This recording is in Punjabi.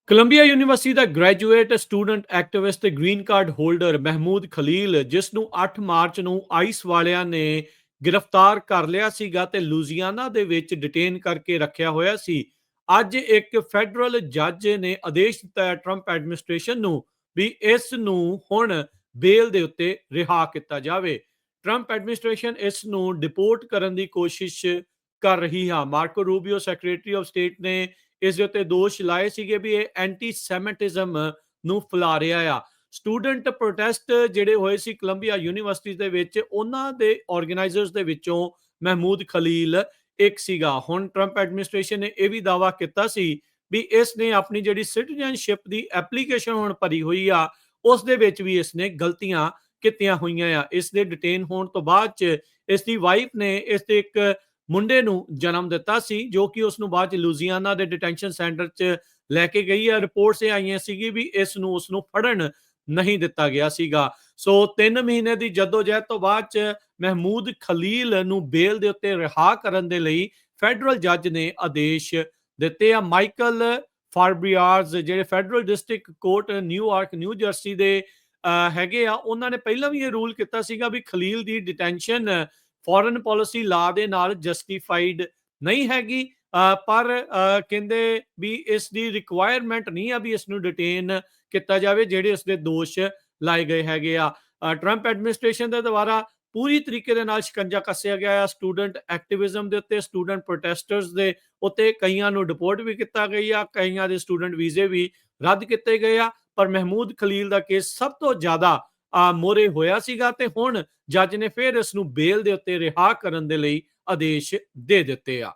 ਕੋਲੰਬੀਆ ਯੂਨੀਵਰਸਿਟੀ ਦਾ ਗ੍ਰੈਜੂਏਟ ਸਟੂਡੈਂਟ ਐਕਟਿਵਿਸਟ ਤੇ green card holder Mahmud Khalil, ਜਿਸ ਨੂੰ 8 ਮਾਰਚ ਨੂੰ ਆਈਸ ਵਾਲਿਆਂ ਨੇ ਗ੍ਰਿਫਤਾਰ ਕਰ ਲਿਆ ਸੀਗਾ ਤੇ ਲੂਜ਼ੀਆਨਾ ਦੇ ਵਿੱਚ ਡਿਟੇਨ ਕਰਕੇ ਰੱਖਿਆ ਹੋਇਆ ਸੀ। ਅੱਜ ਇੱਕ ਫੈਡਰਲ ਜੱਜ ਨੇ ਆਦੇਸ਼ ਦਿੱਤਾ ਹੈ ਟਰੰਪ ਐਡਮਿਨਿਸਟ੍ਰੇਸ਼ਨ ਨੂੰ ਵੀ ਇਸ ਨੂੰ ਹੁਣ ਬੇਲ ਦੇ ਉੱਤੇ ਰਿਹਾ ਕੀਤਾ ਜਾਵੇ। ਟਰੰਪ ਐਡਮਿਨਿਸਟ੍ਰੇਸ਼ਨ ਇਸ ਨੂੰ ਡਿਪੋਰਟ ਕਰਨ ਦੀ ਕੋਸ਼ਿਸ਼ ਕਰ ਰਹੀ ਹੈ। ਮਾਰਕੋ ਰੂਬੀਓ ਸੈਕਟਰੀ ਆਫ ਸਟੇਟ ਨੇ ਇਸ ਦੇ ਉੱਤੇ ਦੋਸ਼ ਲਾਏ ਸੀਗੇ ਵੀ ਇਹ ਐਂਟੀ ਸੈਮਿਟਿਜ਼ਮ ਨੂੰ ਫੈਲਾ ਰਿਹਾ ਆ। ਸਟੂਡੈਂਟ ਪ੍ਰੋਟੈਸਟ ਜਿਹੜੇ ਹੋਏ ਸੀ ਕੋਲੰਬੀਆ ਯੂਨੀਵਰਸਿਟੀ ਦੇ ਵਿੱਚ, ਉਹਨਾਂ ਦੇ ਆਰਗੇਨਾਈਜ਼ਰਸ ਦੇ ਵਿੱਚੋਂ ਮਹਿਮੂਦ ਖਲੀਲ ਇੱਕ ਸੀਗਾ। ਹੁਣ ਟਰੰਪ ਐਡਮਿਨਿਸਟ੍ਰੇਸ਼ਨ ਨੇ ਇਹ ਵੀ ਦਾਅਵਾ ਕੀਤਾ ਸੀ ਵੀ ਇਸ ਨੇ ਆਪਣੀ ਜਿਹੜੀ ਸਿਟੀਜ਼ਨਸ਼ਿਪ ਦੀ ਐਪਲੀਕੇਸ਼ਨ ਹੁਣ ਭਰੀ ਹੋਈ ਆ, ਉਸ ਦੇ ਵਿੱਚ ਵੀ ਇਸ ਨੇ ਗਲਤੀਆਂ ਕੀਤੀਆਂ ਹੋਈਆਂ ਆ। ਇਸ ਦੇ ਡਿਟੇਨ ਹੋਣ ਤੋਂ ਬਾਅਦ ਚ ਇਸ ਦੀ ਵਾਈਫ ਨੇ ਇਸ ਦੇ ਇੱਕ ਮੁੰਡੇ ਨੂੰ ਜਨਮ ਦਿੱਤਾ ਸੀ, ਜੋ ਕਿ ਉਸ ਨੂੰ ਬਾਅਦ ਚ ਲੂਜ਼ੀਆਨਾ ਦੇ ਡਿਟੈਂਸ਼ਨ ਸੈਂਟਰ 'ਚ ਲੈ ਕੇ ਗਈ ਹੈ। ਰਿਪੋਰਟਸ ਇਹ ਆਈਆਂ ਸੀਗੀ ਵੀ ਉਸ ਨੂੰ ਫੜਨ ਨਹੀਂ ਦਿੱਤਾ ਗਿਆ ਸੀਗਾ। ਸੋ 3 ਮਹੀਨੇ ਦੀ ਜਦੋਜਹਿਦ ਤੋਂ ਬਾਅਦ ਚ ਮਹਿਮੂਦ ਖਲੀਲ ਨੂੰ ਬੇਲ ਦੇ ਉੱਤੇ ਰਿਹਾ ਕਰਨ ਦੇ ਲਈ ਫੈਡਰਲ ਜੱਜ ਨੇ ਆਦੇਸ਼ ਦਿੱਤੇ ਆ। ਮਾਈਕਲ ਫਾਰਬੀਆਰਜ਼, ਜਿਹੜੇ federal district court New York new jersey ਦੇ ਹੈਗੇ ਆ, ਉਹਨਾਂ ਨੇ ਪਹਿਲਾਂ ਵੀ ਇਹ ਰੂਲ ਕੀਤਾ ਸੀਗਾ ਵੀ ਖਲੀਲ ਦੀ ਡਿਟੈਂਸ਼ਨ ਫੋਰਨ ਪਾਲਿਸੀ ਲਾ ਦੇ ਨਾਲ ਜਸਟੀਫਾਈਡ ਨਹੀਂ ਹੈਗੀ, ਪਰ ਕਹਿੰਦੇ ਵੀ ਇਸ ਦੀ ਰਿਕੁਆਇਰਮੈਂਟ ਨਹੀਂ ਆ ਵੀ ਇਸ ਨੂੰ ਡਿਟੇਨ ਕੀਤਾ ਜਾਵੇ ਜਿਹੜੇ ਉਸ ਦੇ ਦੋਸ਼ ਲਾਏ ਗਏ ਹੈਗੇ ਆ। ਟਰੰਪ ਐਡਮਿਨਿਸਟ੍ਰੇਸ਼ਨ ਦੇ ਦੁਆਰਾ ਪੂਰੀ ਤਰੀਕੇ ਦੇ ਨਾਲ ਸ਼ਿਕੰਜਾ ਕੱਸਿਆ ਗਿਆ ਆ ਸਟੂਡੈਂਟ ਐਕਟਿਵਿਜ਼ਮ ਦੇ ਉੱਤੇ, ਸਟੂਡੈਂਟ ਪ੍ਰੋਟੈਸਟਰਸ ਦੇ ਉੱਤੇ। ਕਈਆਂ ਨੂੰ ਡਿਪੋਰਟ ਵੀ ਕੀਤਾ ਗਿਆ, ਕਈਆਂ ਦੇ ਸਟੂਡੈਂਟ ਵੀਜ਼ੇ ਵੀ ਰੱਦ ਕੀਤੇ ਗਏ ਆ, ਪਰ ਮਹਿਮੂਦ ਖਲੀਲ ਦਾ ਕੇਸ ਸਭ ਤੋਂ ਜ਼ਿਆਦਾ ਮੋਹਰੇ ਹੋਇਆ ਸੀਗਾ ਤੇ ਹੁਣ ਜੱਜ ਨੇ ਫਿਰ ਇਸ ਨੂੰ ਬੇਲ ਦੇ ਉੱਤੇ ਰਿਹਾ ਕਰਨ ਦੇ ਲਈ ਆਦੇਸ਼ ਦੇ ਦਿੱਤੇ ਆ।